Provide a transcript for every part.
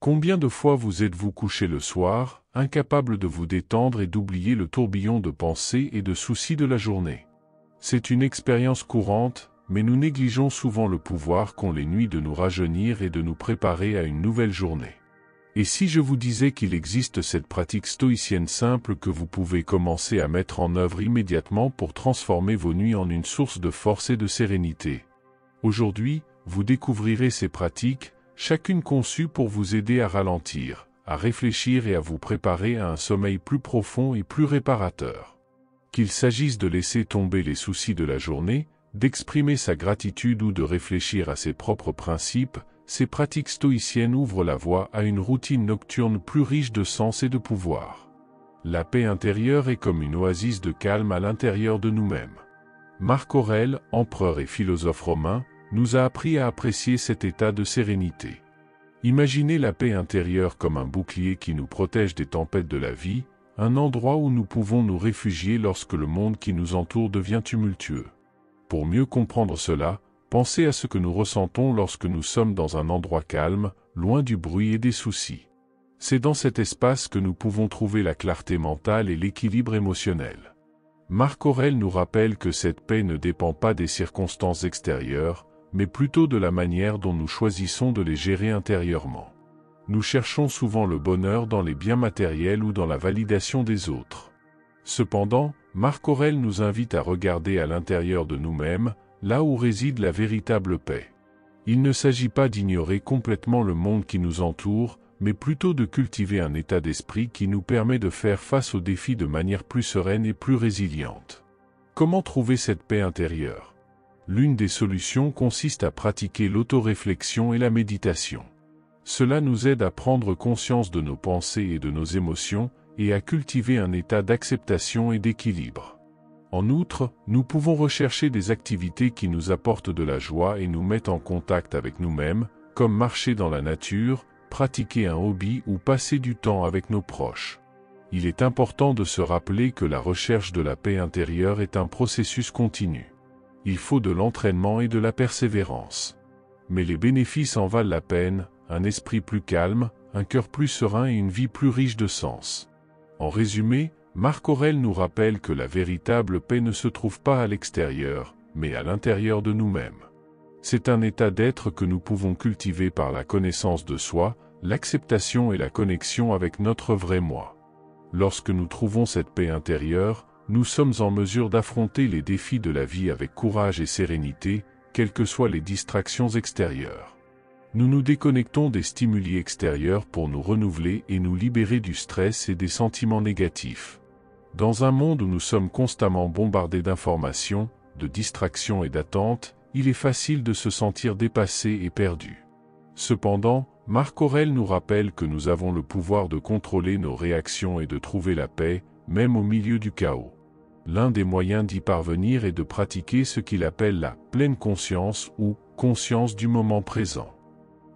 Combien de fois vous êtes-vous couché le soir, incapable de vous détendre et d'oublier le tourbillon de pensées et de soucis de la journée? C'est une expérience courante, mais nous négligeons souvent le pouvoir qu'ont les nuits de nous rajeunir et de nous préparer à une nouvelle journée. Et si je vous disais qu'il existe cette pratique stoïcienne simple que vous pouvez commencer à mettre en œuvre immédiatement pour transformer vos nuits en une source de force et de sérénité? Aujourd'hui, vous découvrirez ces pratiques, chacune conçue pour vous aider à ralentir, à réfléchir et à vous préparer à un sommeil plus profond et plus réparateur. Qu'il s'agisse de laisser tomber les soucis de la journée, d'exprimer sa gratitude ou de réfléchir à ses propres principes, ces pratiques stoïciennes ouvrent la voie à une routine nocturne plus riche de sens et de pouvoir. La paix intérieure est comme une oasis de calme à l'intérieur de nous-mêmes. Marc Aurèle, empereur et philosophe romain, nous a appris à apprécier cet état de sérénité. Imaginez la paix intérieure comme un bouclier qui nous protège des tempêtes de la vie, un endroit où nous pouvons nous réfugier lorsque le monde qui nous entoure devient tumultueux. Pour mieux comprendre cela, pensez à ce que nous ressentons lorsque nous sommes dans un endroit calme, loin du bruit et des soucis. C'est dans cet espace que nous pouvons trouver la clarté mentale et l'équilibre émotionnel. Marc Aurèle nous rappelle que cette paix ne dépend pas des circonstances extérieures, mais plutôt de la manière dont nous choisissons de les gérer intérieurement. Nous cherchons souvent le bonheur dans les biens matériels ou dans la validation des autres. Cependant, Marc Aurèle nous invite à regarder à l'intérieur de nous-mêmes, là où réside la véritable paix. Il ne s'agit pas d'ignorer complètement le monde qui nous entoure, mais plutôt de cultiver un état d'esprit qui nous permet de faire face aux défis de manière plus sereine et plus résiliente. Comment trouver cette paix intérieure? L'une des solutions consiste à pratiquer l'autoréflexion et la méditation. Cela nous aide à prendre conscience de nos pensées et de nos émotions, et à cultiver un état d'acceptation et d'équilibre. En outre, nous pouvons rechercher des activités qui nous apportent de la joie et nous mettent en contact avec nous-mêmes, comme marcher dans la nature, pratiquer un hobby ou passer du temps avec nos proches. Il est important de se rappeler que la recherche de la paix intérieure est un processus continu. Il faut de l'entraînement et de la persévérance. Mais les bénéfices en valent la peine, un esprit plus calme, un cœur plus serein et une vie plus riche de sens. En résumé, Marc Aurèle nous rappelle que la véritable paix ne se trouve pas à l'extérieur, mais à l'intérieur de nous-mêmes. C'est un état d'être que nous pouvons cultiver par la connaissance de soi, l'acceptation et la connexion avec notre vrai moi. Lorsque nous trouvons cette paix intérieure, nous sommes en mesure d'affronter les défis de la vie avec courage et sérénité, quelles que soient les distractions extérieures. Nous nous déconnectons des stimuli extérieurs pour nous renouveler et nous libérer du stress et des sentiments négatifs. Dans un monde où nous sommes constamment bombardés d'informations, de distractions et d'attentes, il est facile de se sentir dépassé et perdu. Cependant, Marc Aurèle nous rappelle que nous avons le pouvoir de contrôler nos réactions et de trouver la paix, même au milieu du chaos. L'un des moyens d'y parvenir est de pratiquer ce qu'il appelle la pleine conscience ou conscience du moment présent.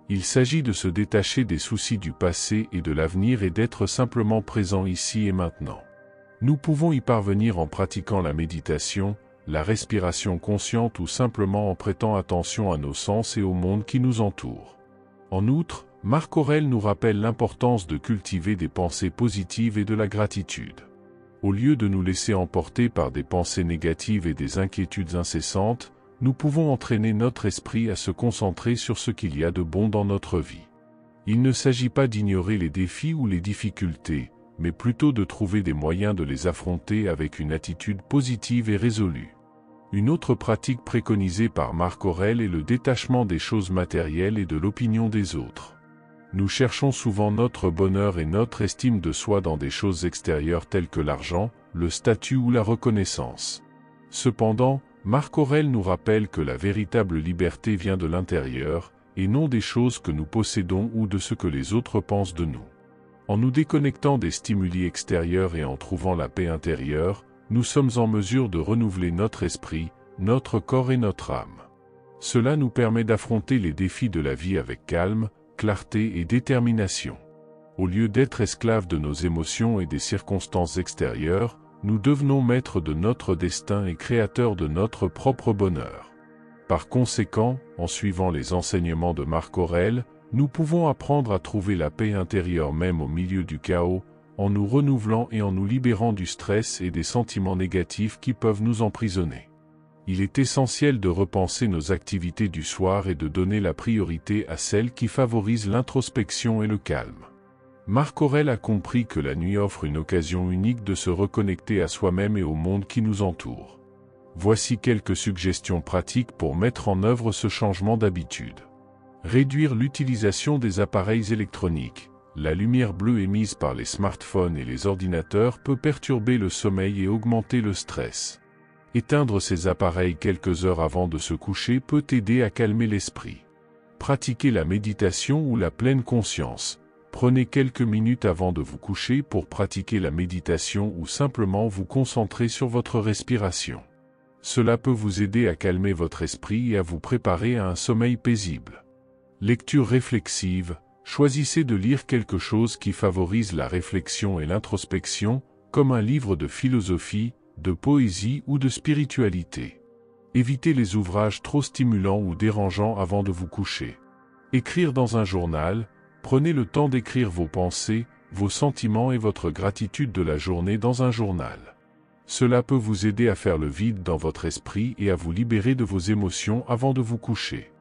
Il s'agit de se détacher des soucis du passé et de l'avenir et d'être simplement présent ici et maintenant. Nous pouvons y parvenir en pratiquant la méditation, la respiration consciente ou simplement en prêtant attention à nos sens et au monde qui nous entoure. En outre, Marc Aurèle nous rappelle l'importance de cultiver des pensées positives et de la gratitude. Au lieu de nous laisser emporter par des pensées négatives et des inquiétudes incessantes, nous pouvons entraîner notre esprit à se concentrer sur ce qu'il y a de bon dans notre vie. Il ne s'agit pas d'ignorer les défis ou les difficultés, mais plutôt de trouver des moyens de les affronter avec une attitude positive et résolue. Une autre pratique préconisée par Marc Aurèle est le détachement des choses matérielles et de l'opinion des autres. Nous cherchons souvent notre bonheur et notre estime de soi dans des choses extérieures telles que l'argent, le statut ou la reconnaissance. Cependant, Marc Aurèle nous rappelle que la véritable liberté vient de l'intérieur, et non des choses que nous possédons ou de ce que les autres pensent de nous. En nous déconnectant des stimuli extérieurs et en trouvant la paix intérieure, nous sommes en mesure de renouveler notre esprit, notre corps et notre âme. Cela nous permet d'affronter les défis de la vie avec calme, clarté et détermination. Au lieu d'être esclaves de nos émotions et des circonstances extérieures, nous devenons maîtres de notre destin et créateurs de notre propre bonheur. Par conséquent, en suivant les enseignements de Marc Aurèle, Nous pouvons apprendre à trouver la paix intérieure même au milieu du chaos, en nous renouvelant et en nous libérant du stress et des sentiments négatifs qui peuvent nous emprisonner. Il est essentiel de repenser nos activités du soir et de donner la priorité à celles qui favorisent l'introspection et le calme. Marc Aurèle a compris que la nuit offre une occasion unique de se reconnecter à soi-même et au monde qui nous entoure. Voici quelques suggestions pratiques pour mettre en œuvre ce changement d'habitude. Réduire l'utilisation des appareils électroniques. La lumière bleue émise par les smartphones et les ordinateurs peut perturber le sommeil et augmenter le stress. Éteindre ces appareils quelques heures avant de se coucher peut aider à calmer l'esprit. Pratiquer la méditation ou la pleine conscience. Prenez quelques minutes avant de vous coucher pour pratiquer la méditation ou simplement vous concentrer sur votre respiration. Cela peut vous aider à calmer votre esprit et à vous préparer à un sommeil paisible. Lecture réflexive. Choisissez de lire quelque chose qui favorise la réflexion et l'introspection, comme un livre de philosophie, de poésie ou de spiritualité. Évitez les ouvrages trop stimulants ou dérangeants avant de vous coucher. Écrire dans un journal. Prenez le temps d'écrire vos pensées, vos sentiments et votre gratitude de la journée dans un journal. Cela peut vous aider à faire le vide dans votre esprit et à vous libérer de vos émotions avant de vous coucher.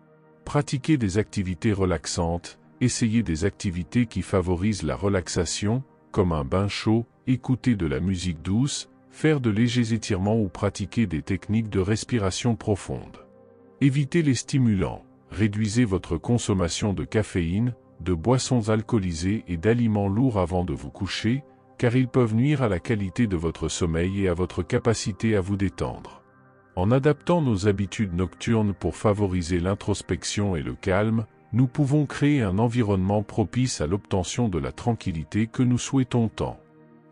Pratiquez des activités relaxantes. Essayez des activités qui favorisent la relaxation, comme un bain chaud, écouter de la musique douce, faire de légers étirements ou pratiquer des techniques de respiration profonde. Évitez les stimulants. Réduisez votre consommation de caféine, de boissons alcoolisées et d'aliments lourds avant de vous coucher, car ils peuvent nuire à la qualité de votre sommeil et à votre capacité à vous détendre. En adaptant nos habitudes nocturnes pour favoriser l'introspection et le calme, nous pouvons créer un environnement propice à l'obtention de la tranquillité que nous souhaitons tant.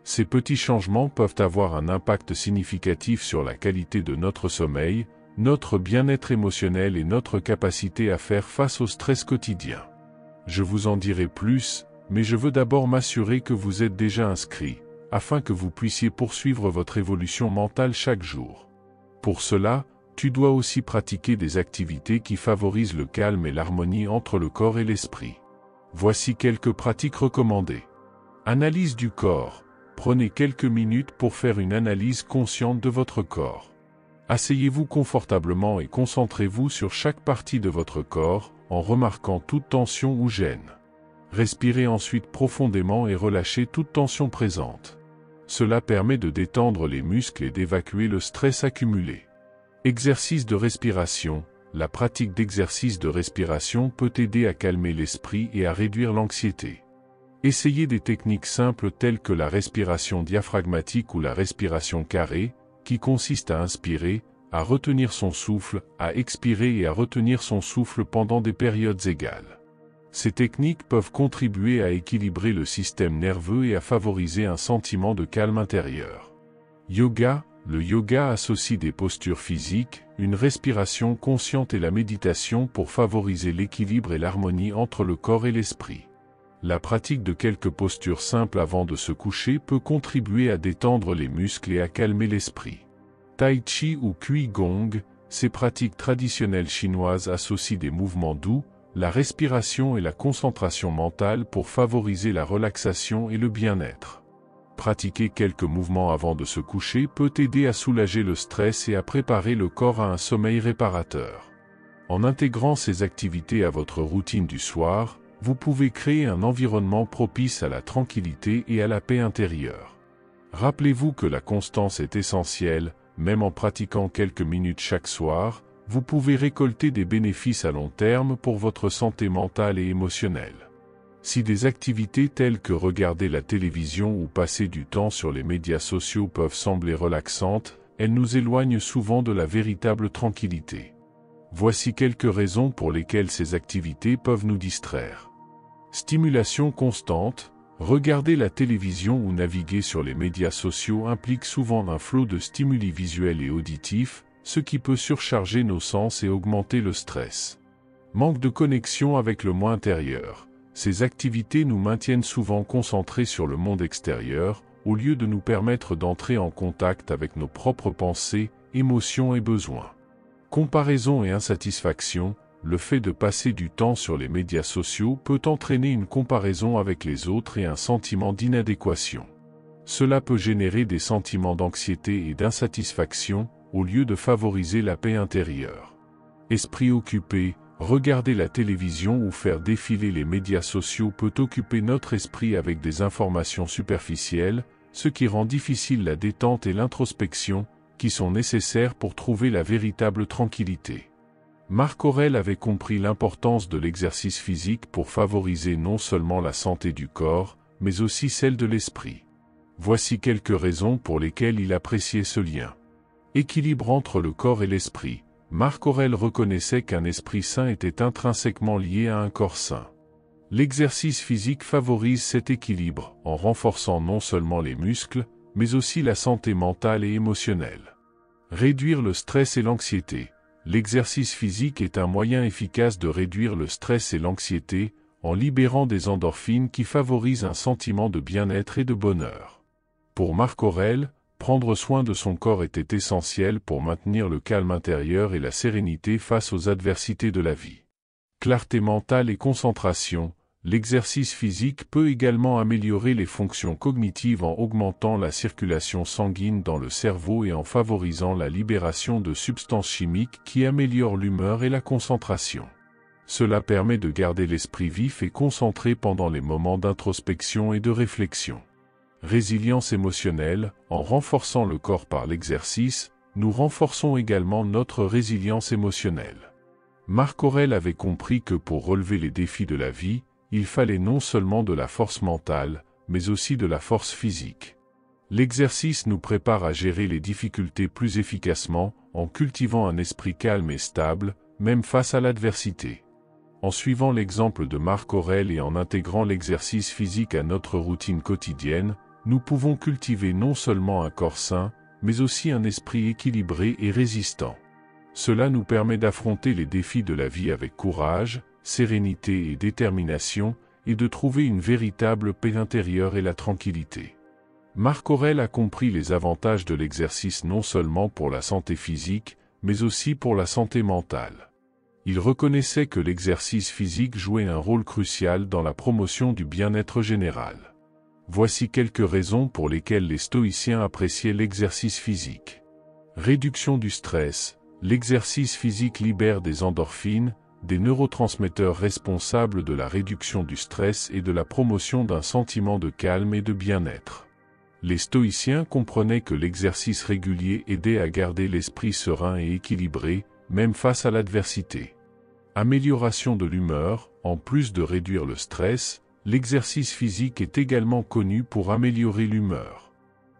Ces petits changements peuvent avoir un impact significatif sur la qualité de notre sommeil, notre bien-être émotionnel et notre capacité à faire face au stress quotidien. Je vous en dirai plus, mais je veux d'abord m'assurer que vous êtes déjà inscrit, afin que vous puissiez poursuivre votre évolution mentale chaque jour. Pour cela, tu dois aussi pratiquer des activités qui favorisent le calme et l'harmonie entre le corps et l'esprit. Voici quelques pratiques recommandées. Analyse du corps. Prenez quelques minutes pour faire une analyse consciente de votre corps. Asseyez-vous confortablement et concentrez-vous sur chaque partie de votre corps, en remarquant toute tension ou gêne. Respirez ensuite profondément et relâchez toute tension présente. Cela permet de détendre les muscles et d'évacuer le stress accumulé. Exercice de respiration. La pratique d'exercice de respiration peut aider à calmer l'esprit et à réduire l'anxiété. Essayez des techniques simples telles que la respiration diaphragmatique ou la respiration carrée, qui consiste à inspirer, à retenir son souffle, à expirer et à retenir son souffle pendant des périodes égales. Ces techniques peuvent contribuer à équilibrer le système nerveux et à favoriser un sentiment de calme intérieur. Yoga. Le yoga associe des postures physiques, une respiration consciente et la méditation pour favoriser l'équilibre et l'harmonie entre le corps et l'esprit. La pratique de quelques postures simples avant de se coucher peut contribuer à détendre les muscles et à calmer l'esprit. Tai Chi ou Qi Gong, ces pratiques traditionnelles chinoises associent des mouvements doux, la respiration et la concentration mentale pour favoriser la relaxation et le bien-être. Pratiquer quelques mouvements avant de se coucher peut aider à soulager le stress et à préparer le corps à un sommeil réparateur. En intégrant ces activités à votre routine du soir, vous pouvez créer un environnement propice à la tranquillité et à la paix intérieure. Rappelez-vous que la constance est essentielle, même en pratiquant quelques minutes chaque soir, vous pouvez récolter des bénéfices à long terme pour votre santé mentale et émotionnelle. Si des activités telles que regarder la télévision ou passer du temps sur les médias sociaux peuvent sembler relaxantes, elles nous éloignent souvent de la véritable tranquillité. Voici quelques raisons pour lesquelles ces activités peuvent nous distraire. Stimulation constante. Regarder la télévision ou naviguer sur les médias sociaux implique souvent un flot de stimuli visuels et auditifs, ce qui peut surcharger nos sens et augmenter le stress. Manque de connexion avec le moi intérieur. Ces activités nous maintiennent souvent concentrés sur le monde extérieur, au lieu de nous permettre d'entrer en contact avec nos propres pensées, émotions et besoins. Comparaison et insatisfaction. le fait de passer du temps sur les médias sociaux peut entraîner une comparaison avec les autres et un sentiment d'inadéquation. Cela peut générer des sentiments d'anxiété et d'insatisfaction, au lieu de favoriser la paix intérieure. Esprit occupé, regarder la télévision ou faire défiler les médias sociaux peut occuper notre esprit avec des informations superficielles, ce qui rend difficile la détente et l'introspection, qui sont nécessaires pour trouver la véritable tranquillité. Marc Aurèle avait compris l'importance de l'exercice physique pour favoriser non seulement la santé du corps, mais aussi celle de l'esprit. Voici quelques raisons pour lesquelles il appréciait ce lien. Équilibre entre le corps et l'esprit. Marc Aurèle reconnaissait qu'un esprit sain était intrinsèquement lié à un corps sain. L'exercice physique favorise cet équilibre, en renforçant non seulement les muscles, mais aussi la santé mentale et émotionnelle. Réduire le stress et l'anxiété. L'exercice physique est un moyen efficace de réduire le stress et l'anxiété, en libérant des endorphines qui favorisent un sentiment de bien-être et de bonheur. Pour Marc Aurèle, prendre soin de son corps était essentiel pour maintenir le calme intérieur et la sérénité face aux adversités de la vie. Clarté mentale et concentration. L'exercice physique peut également améliorer les fonctions cognitives en augmentant la circulation sanguine dans le cerveau et en favorisant la libération de substances chimiques qui améliorent l'humeur et la concentration. Cela permet de garder l'esprit vif et concentré pendant les moments d'introspection et de réflexion. Résilience émotionnelle. En renforçant le corps par l'exercice, nous renforçons également notre résilience émotionnelle. Marc Aurèle avait compris que pour relever les défis de la vie, il fallait non seulement de la force mentale, mais aussi de la force physique. L'exercice nous prépare à gérer les difficultés plus efficacement, en cultivant un esprit calme et stable, même face à l'adversité. En suivant l'exemple de Marc Aurèle et en intégrant l'exercice physique à notre routine quotidienne, nous pouvons cultiver non seulement un corps sain, mais aussi un esprit équilibré et résistant. Cela nous permet d'affronter les défis de la vie avec courage, sérénité et détermination, et de trouver une véritable paix intérieure et la tranquillité. Marc Aurèle a compris les avantages de l'exercice non seulement pour la santé physique, mais aussi pour la santé mentale. Il reconnaissait que l'exercice physique jouait un rôle crucial dans la promotion du bien-être général. Voici quelques raisons pour lesquelles les stoïciens appréciaient l'exercice physique. Réduction du stress. L'exercice physique libère des endorphines, des neurotransmetteurs responsables de la réduction du stress et de la promotion d'un sentiment de calme et de bien-être. Les stoïciens comprenaient que l'exercice régulier aidait à garder l'esprit serein et équilibré, même face à l'adversité. Amélioration de l'humeur. En plus de réduire le stress, l'exercice physique est également connu pour améliorer l'humeur.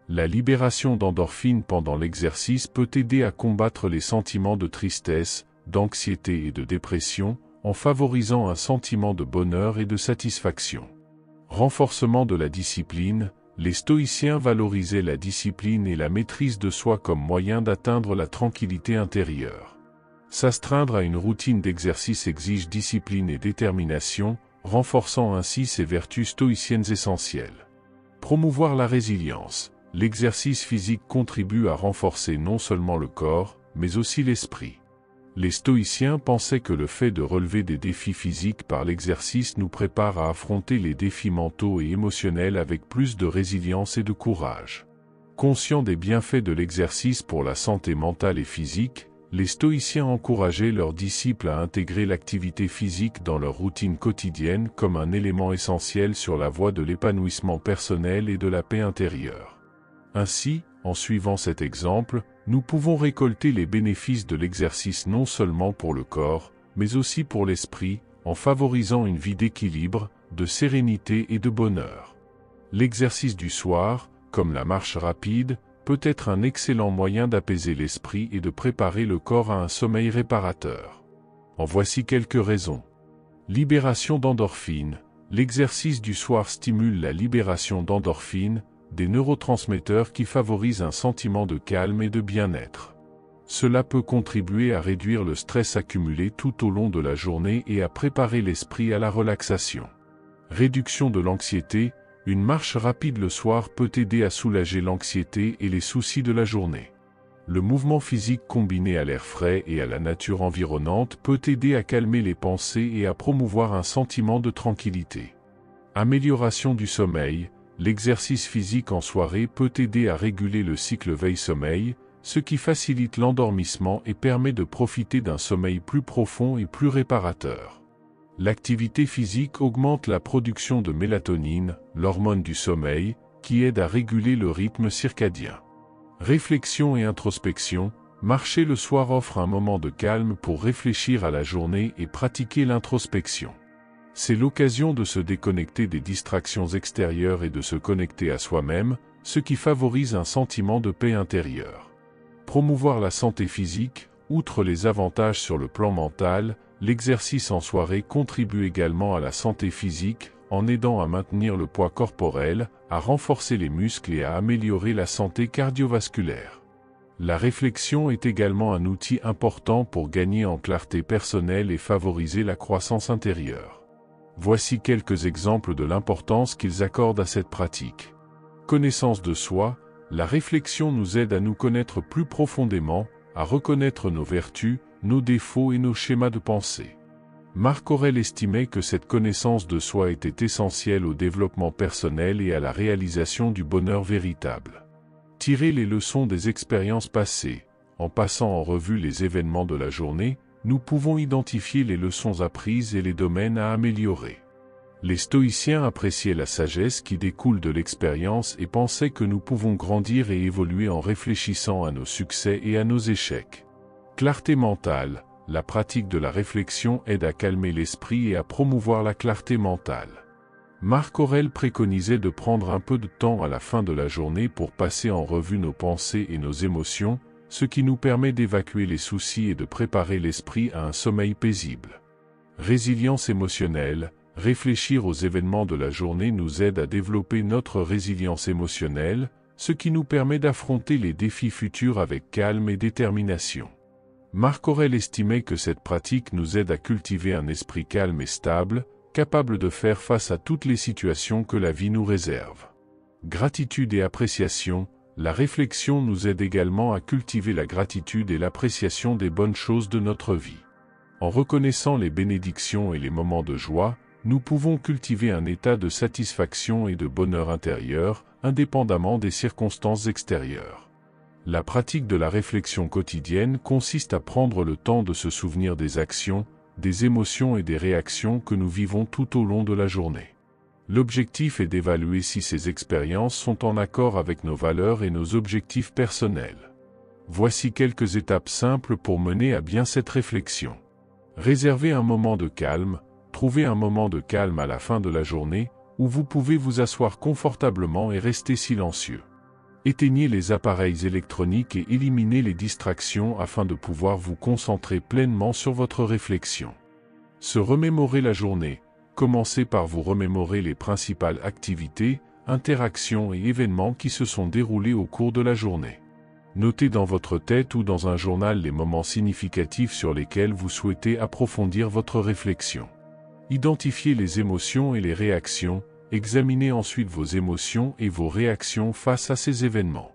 La libération d'endorphines pendant l'exercice peut aider à combattre les sentiments de tristesse, d'anxiété et de dépression, en favorisant un sentiment de bonheur et de satisfaction. Renforcement de la discipline. Les stoïciens valorisaient la discipline et la maîtrise de soi comme moyen d'atteindre la tranquillité intérieure. S'astreindre à une routine d'exercice exige discipline et détermination, renforçant ainsi ces vertus stoïciennes essentielles. Promouvoir la résilience. L'exercice physique contribue à renforcer non seulement le corps, mais aussi l'esprit. Les stoïciens pensaient que le fait de relever des défis physiques par l'exercice nous prépare à affronter les défis mentaux et émotionnels avec plus de résilience et de courage. Conscients des bienfaits de l'exercice pour la santé mentale et physique, les stoïciens encourageaient leurs disciples à intégrer l'activité physique dans leur routine quotidienne comme un élément essentiel sur la voie de l'épanouissement personnel et de la paix intérieure. Ainsi, en suivant cet exemple, nous pouvons récolter les bénéfices de l'exercice non seulement pour le corps, mais aussi pour l'esprit, en favorisant une vie d'équilibre, de sérénité et de bonheur. L'exercice du soir, comme la marche rapide, peut être un excellent moyen d'apaiser l'esprit et de préparer le corps à un sommeil réparateur. En voici quelques raisons. Libération d'endorphines. L'exercice du soir stimule la libération d'endorphines, des neurotransmetteurs qui favorisent un sentiment de calme et de bien-être. Cela peut contribuer à réduire le stress accumulé tout au long de la journée et à préparer l'esprit à la relaxation. Réduction de l'anxiété. Une marche rapide le soir peut aider à soulager l'anxiété et les soucis de la journée. Le mouvement physique combiné à l'air frais et à la nature environnante peut aider à calmer les pensées et à promouvoir un sentiment de tranquillité. Amélioration du sommeil. L'exercice physique en soirée peut aider à réguler le cycle veille-sommeil, ce qui facilite l'endormissement et permet de profiter d'un sommeil plus profond et plus réparateur. L'activité physique augmente la production de mélatonine, l'hormone du sommeil, qui aide à réguler le rythme circadien. Réflexion et introspection. Marcher le soir offre un moment de calme pour réfléchir à la journée et pratiquer l'introspection. C'est l'occasion de se déconnecter des distractions extérieures et de se connecter à soi-même, ce qui favorise un sentiment de paix intérieure. Promouvoir la santé physique. Outre les avantages sur le plan mental, l'exercice en soirée contribue également à la santé physique, en aidant à maintenir le poids corporel, à renforcer les muscles et à améliorer la santé cardiovasculaire. La réflexion est également un outil important pour gagner en clarté personnelle et favoriser la croissance intérieure. Voici quelques exemples de l'importance qu'ils accordent à cette pratique. Connaissance de soi. La réflexion nous aide à nous connaître plus profondément, à reconnaître nos vertus, nos défauts et nos schémas de pensée. Marc Aurèle estimait que cette connaissance de soi était essentielle au développement personnel et à la réalisation du bonheur véritable. Tirer les leçons des expériences passées. En passant en revue les événements de la journée, nous pouvons identifier les leçons apprises et les domaines à améliorer. Les stoïciens appréciaient la sagesse qui découle de l'expérience et pensaient que nous pouvons grandir et évoluer en réfléchissant à nos succès et à nos échecs. Clarté mentale. La pratique de la réflexion aide à calmer l'esprit et à promouvoir la clarté mentale. Marc Aurèle préconisait de prendre un peu de temps à la fin de la journée pour passer en revue nos pensées et nos émotions, ce qui nous permet d'évacuer les soucis et de préparer l'esprit à un sommeil paisible. Résilience émotionnelle. Réfléchir aux événements de la journée nous aide à développer notre résilience émotionnelle, ce qui nous permet d'affronter les défis futurs avec calme et détermination. Marc Aurèle estimait que cette pratique nous aide à cultiver un esprit calme et stable, capable de faire face à toutes les situations que la vie nous réserve. Gratitude et appréciation. La réflexion nous aide également à cultiver la gratitude et l'appréciation des bonnes choses de notre vie. En reconnaissant les bénédictions et les moments de joie, nous pouvons cultiver un état de satisfaction et de bonheur intérieur, indépendamment des circonstances extérieures. La pratique de la réflexion quotidienne consiste à prendre le temps de se souvenir des actions, des émotions et des réactions que nous vivons tout au long de la journée. L'objectif est d'évaluer si ces expériences sont en accord avec nos valeurs et nos objectifs personnels. Voici quelques étapes simples pour mener à bien cette réflexion. Réservez un moment de calme. Trouvez un moment de calme à la fin de la journée, où vous pouvez vous asseoir confortablement et rester silencieux. Éteignez les appareils électroniques et éliminez les distractions afin de pouvoir vous concentrer pleinement sur votre réflexion. Se remémorer la journée. Commencez par vous remémorer les principales activités, interactions et événements qui se sont déroulés au cours de la journée. Notez dans votre tête ou dans un journal les moments significatifs sur lesquels vous souhaitez approfondir votre réflexion. Identifiez les émotions et les réactions. Examinez ensuite vos émotions et vos réactions face à ces événements.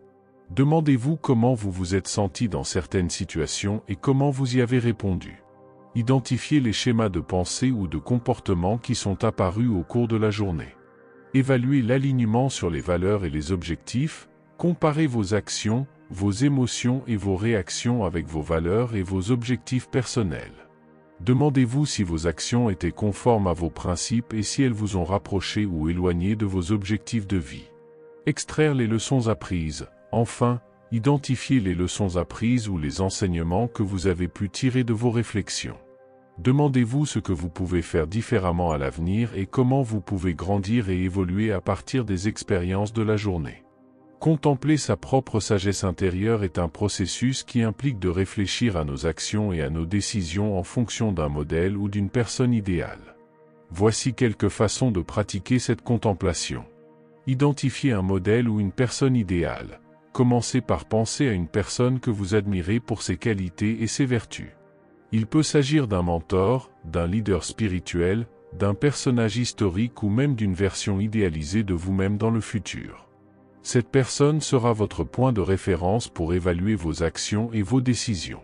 Demandez-vous comment vous vous êtes senti dans certaines situations et comment vous y avez répondu. Identifiez les schémas de pensée ou de comportement qui sont apparus au cours de la journée. Évaluez l'alignement sur les valeurs et les objectifs. Comparez vos actions, vos émotions et vos réactions avec vos valeurs et vos objectifs personnels. Demandez-vous si vos actions étaient conformes à vos principes et si elles vous ont rapproché ou éloigné de vos objectifs de vie. Extraire les leçons apprises. Enfin, identifiez les leçons apprises ou les enseignements que vous avez pu tirer de vos réflexions. Demandez-vous ce que vous pouvez faire différemment à l'avenir et comment vous pouvez grandir et évoluer à partir des expériences de la journée. Contempler sa propre sagesse intérieure est un processus qui implique de réfléchir à nos actions et à nos décisions en fonction d'un modèle ou d'une personne idéale. Voici quelques façons de pratiquer cette contemplation. Identifiez un modèle ou une personne idéale. Commencez par penser à une personne que vous admirez pour ses qualités et ses vertus. Il peut s'agir d'un mentor, d'un leader spirituel, d'un personnage historique ou même d'une version idéalisée de vous-même dans le futur. Cette personne sera votre point de référence pour évaluer vos actions et vos décisions.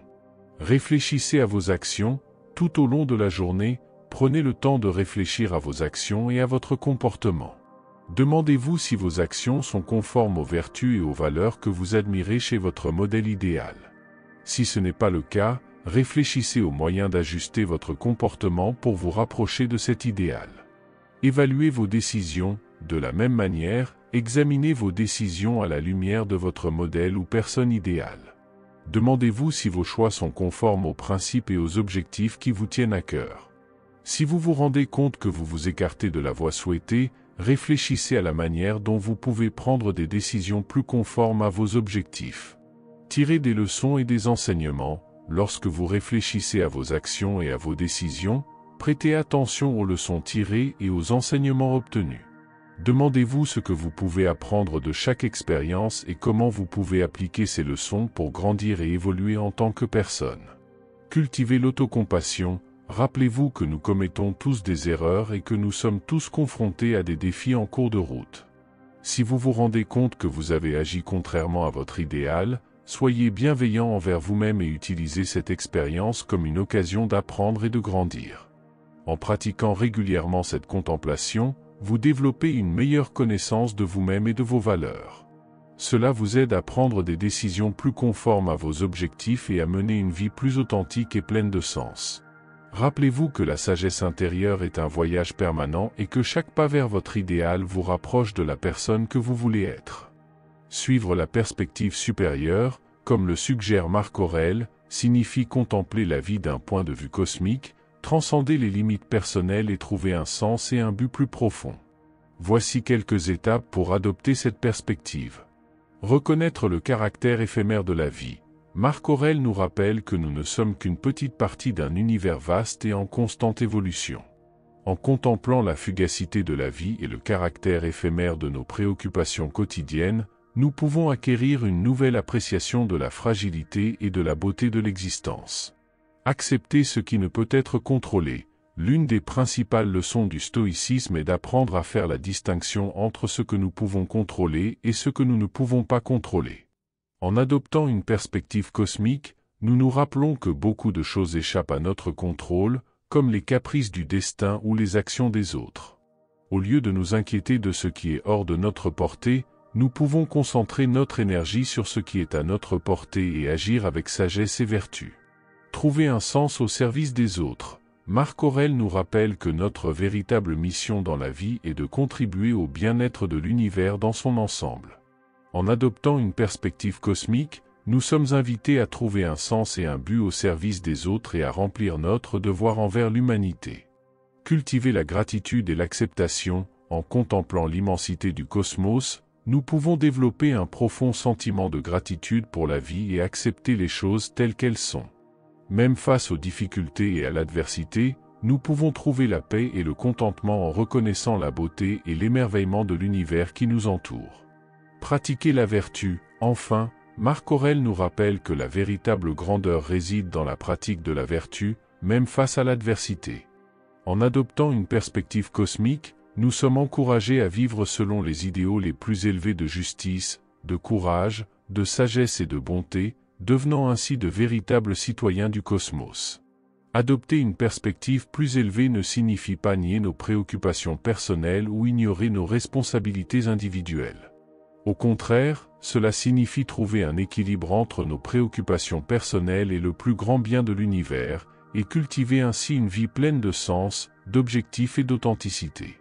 Réfléchissez à vos actions, tout au long de la journée, prenez le temps de réfléchir à vos actions et à votre comportement. Demandez-vous si vos actions sont conformes aux vertus et aux valeurs que vous admirez chez votre modèle idéal. Si ce n'est pas le cas, réfléchissez aux moyens d'ajuster votre comportement pour vous rapprocher de cet idéal. Évaluez vos décisions, de la même manière, examinez vos décisions à la lumière de votre modèle ou personne idéale. Demandez-vous si vos choix sont conformes aux principes et aux objectifs qui vous tiennent à cœur. Si vous vous rendez compte que vous vous écartez de la voie souhaitée, réfléchissez à la manière dont vous pouvez prendre des décisions plus conformes à vos objectifs. Tirez des leçons et des enseignements. Lorsque vous réfléchissez à vos actions et à vos décisions, prêtez attention aux leçons tirées et aux enseignements obtenus. Demandez-vous ce que vous pouvez apprendre de chaque expérience et comment vous pouvez appliquer ces leçons pour grandir et évoluer en tant que personne. Cultivez l'autocompassion. Rappelez-vous que nous commettons tous des erreurs et que nous sommes tous confrontés à des défis en cours de route. Si vous vous rendez compte que vous avez agi contrairement à votre idéal, soyez bienveillant envers vous-même et utilisez cette expérience comme une occasion d'apprendre et de grandir. En pratiquant régulièrement cette contemplation, vous développez une meilleure connaissance de vous-même et de vos valeurs. Cela vous aide à prendre des décisions plus conformes à vos objectifs et à mener une vie plus authentique et pleine de sens. Rappelez-vous que la sagesse intérieure est un voyage permanent et que chaque pas vers votre idéal vous rapproche de la personne que vous voulez être. Suivre la perspective supérieure, comme le suggère Marc Aurèle, signifie contempler la vie d'un point de vue cosmique, transcender les limites personnelles et trouver un sens et un but plus profond. Voici quelques étapes pour adopter cette perspective. Reconnaître le caractère éphémère de la vie. Marc Aurèle nous rappelle que nous ne sommes qu'une petite partie d'un univers vaste et en constante évolution. En contemplant la fugacité de la vie et le caractère éphémère de nos préoccupations quotidiennes, nous pouvons acquérir une nouvelle appréciation de la fragilité et de la beauté de l'existence. Accepter ce qui ne peut être contrôlé. L'une des principales leçons du stoïcisme est d'apprendre à faire la distinction entre ce que nous pouvons contrôler et ce que nous ne pouvons pas contrôler. En adoptant une perspective cosmique, nous nous rappelons que beaucoup de choses échappent à notre contrôle, comme les caprices du destin ou les actions des autres. Au lieu de nous inquiéter de ce qui est hors de notre portée, nous pouvons concentrer notre énergie sur ce qui est à notre portée et agir avec sagesse et vertu. Trouver un sens au service des autres. Marc Aurèle nous rappelle que notre véritable mission dans la vie est de contribuer au bien-être de l'univers dans son ensemble. En adoptant une perspective cosmique, nous sommes invités à trouver un sens et un but au service des autres et à remplir notre devoir envers l'humanité. Cultiver la gratitude et l'acceptation. En contemplant l'immensité du cosmos, nous pouvons développer un profond sentiment de gratitude pour la vie et accepter les choses telles qu'elles sont. Même face aux difficultés et à l'adversité, nous pouvons trouver la paix et le contentement en reconnaissant la beauté et l'émerveillement de l'univers qui nous entoure. Pratiquer la vertu. Enfin, Marc Aurèle nous rappelle que la véritable grandeur réside dans la pratique de la vertu, même face à l'adversité. En adoptant une perspective cosmique, nous sommes encouragés à vivre selon les idéaux les plus élevés de justice, de courage, de sagesse et de bonté, devenant ainsi de véritables citoyens du cosmos. Adopter une perspective plus élevée ne signifie pas nier nos préoccupations personnelles ou ignorer nos responsabilités individuelles. Au contraire, cela signifie trouver un équilibre entre nos préoccupations personnelles et le plus grand bien de l'univers, et cultiver ainsi une vie pleine de sens, d'objectifs et d'authenticité.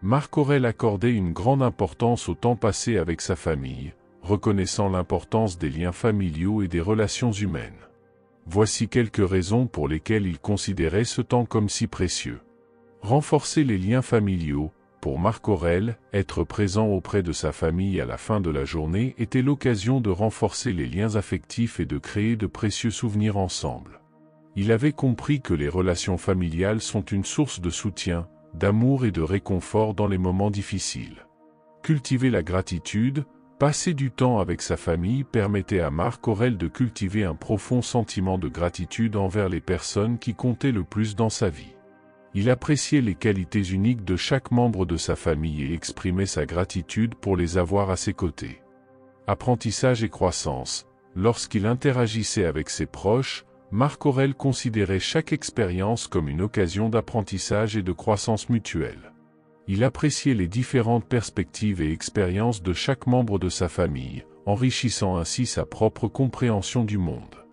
Marc Aurèle accordait une grande importance au temps passé avec sa famille, reconnaissant l'importance des liens familiaux et des relations humaines. Voici quelques raisons pour lesquelles il considérait ce temps comme si précieux. Renforcer les liens familiaux. Pour Marc Aurèle, être présent auprès de sa famille à la fin de la journée était l'occasion de renforcer les liens affectifs et de créer de précieux souvenirs ensemble. Il avait compris que les relations familiales sont une source de soutien, d'amour et de réconfort dans les moments difficiles. Cultiver la gratitude. Passer du temps avec sa famille permettait à Marc Aurèle de cultiver un profond sentiment de gratitude envers les personnes qui comptaient le plus dans sa vie. Il appréciait les qualités uniques de chaque membre de sa famille et exprimait sa gratitude pour les avoir à ses côtés. Apprentissage et croissance. Lorsqu'il interagissait avec ses proches, Marc Aurèle considérait chaque expérience comme une occasion d'apprentissage et de croissance mutuelle. Il appréciait les différentes perspectives et expériences de chaque membre de sa famille, enrichissant ainsi sa propre compréhension du monde.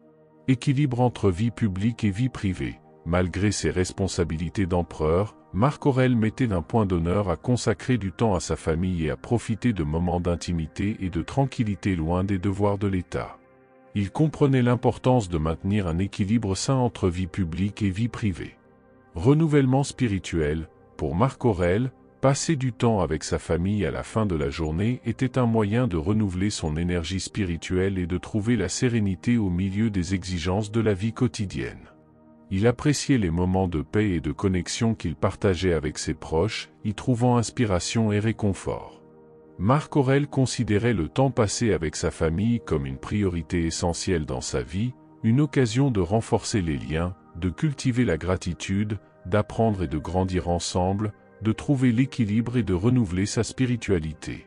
Équilibre entre vie publique et vie privée. Malgré ses responsabilités d'empereur, Marc Aurèle mettait un point d'honneur à consacrer du temps à sa famille et à profiter de moments d'intimité et de tranquillité loin des devoirs de l'État. Il comprenait l'importance de maintenir un équilibre sain entre vie publique et vie privée. Renouvellement spirituel. Pour Marc Aurèle, passer du temps avec sa famille à la fin de la journée était un moyen de renouveler son énergie spirituelle et de trouver la sérénité au milieu des exigences de la vie quotidienne. Il appréciait les moments de paix et de connexion qu'il partageait avec ses proches, y trouvant inspiration et réconfort. Marc Aurèle considérait le temps passé avec sa famille comme une priorité essentielle dans sa vie, une occasion de renforcer les liens, de cultiver la gratitude, d'apprendre et de grandir ensemble, de trouver l'équilibre et de renouveler sa spiritualité.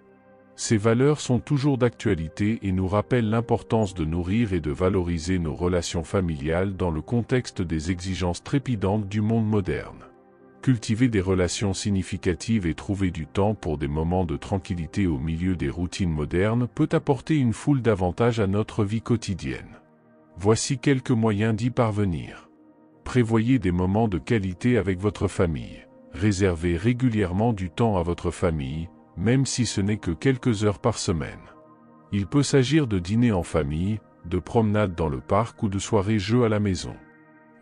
Ces valeurs sont toujours d'actualité et nous rappellent l'importance de nourrir et de valoriser nos relations familiales dans le contexte des exigences trépidantes du monde moderne. Cultiver des relations significatives et trouver du temps pour des moments de tranquillité au milieu des routines modernes peut apporter une foule d'avantages à notre vie quotidienne. Voici quelques moyens d'y parvenir. Prévoyez des moments de qualité avec votre famille. Réservez régulièrement du temps à votre famille, même si ce n'est que quelques heures par semaine. Il peut s'agir de dîner en famille, de promenades dans le parc ou de soirées jeux à la maison.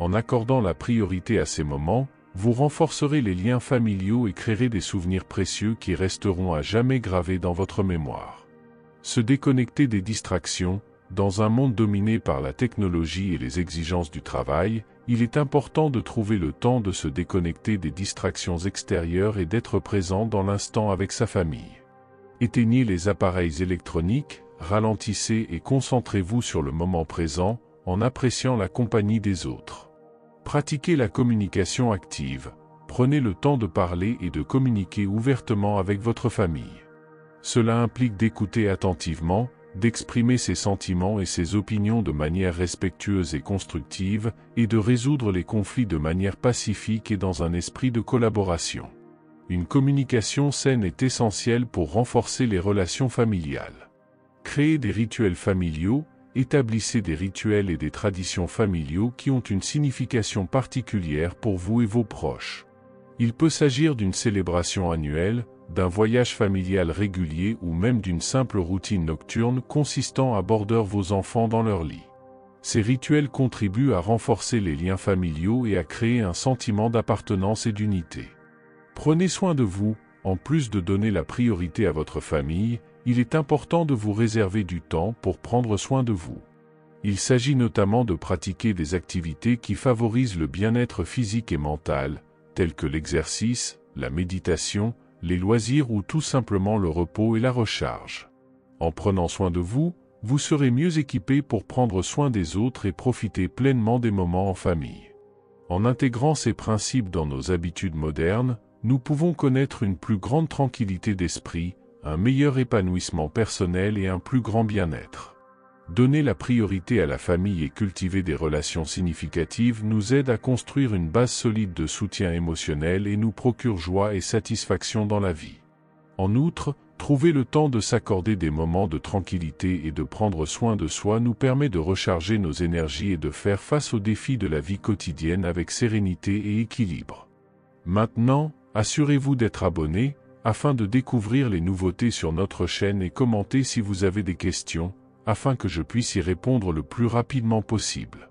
En accordant la priorité à ces moments, vous renforcerez les liens familiaux et créerez des souvenirs précieux qui resteront à jamais gravés dans votre mémoire. Se déconnecter des distractions. Dans un monde dominé par la technologie et les exigences du travail, il est important de trouver le temps de se déconnecter des distractions extérieures et d'être présent dans l'instant avec sa famille. Éteignez les appareils électroniques, ralentissez et concentrez-vous sur le moment présent, en appréciant la compagnie des autres. Pratiquez la communication active. Prenez le temps de parler et de communiquer ouvertement avec votre famille. Cela implique d'écouter attentivement, d'exprimer ses sentiments et ses opinions de manière respectueuse et constructive, et de résoudre les conflits de manière pacifique et dans un esprit de collaboration. Une communication saine est essentielle pour renforcer les relations familiales. Créez des rituels familiaux, établissez des rituels et des traditions familiaux qui ont une signification particulière pour vous et vos proches. Il peut s'agir d'une célébration annuelle, d'un voyage familial régulier ou même d'une simple routine nocturne consistant à border vos enfants dans leur lit. Ces rituels contribuent à renforcer les liens familiaux et à créer un sentiment d'appartenance et d'unité. Prenez soin de vous. En plus de donner la priorité à votre famille, il est important de vous réserver du temps pour prendre soin de vous. Il s'agit notamment de pratiquer des activités qui favorisent le bien-être physique et mental, telles que l'exercice, la méditation, les loisirs ou tout simplement le repos et la recharge. En prenant soin de vous, vous serez mieux équipé pour prendre soin des autres et profiter pleinement des moments en famille. En intégrant ces principes dans nos habitudes modernes, nous pouvons connaître une plus grande tranquillité d'esprit, un meilleur épanouissement personnel et un plus grand bien-être. Donner la priorité à la famille et cultiver des relations significatives nous aide à construire une base solide de soutien émotionnel et nous procure joie et satisfaction dans la vie. En outre, trouver le temps de s'accorder des moments de tranquillité et de prendre soin de soi nous permet de recharger nos énergies et de faire face aux défis de la vie quotidienne avec sérénité et équilibre. Maintenant, assurez-vous d'être abonné, afin de découvrir les nouveautés sur notre chaîne et commentez si vous avez des questions, afin que je puisse y répondre le plus rapidement possible.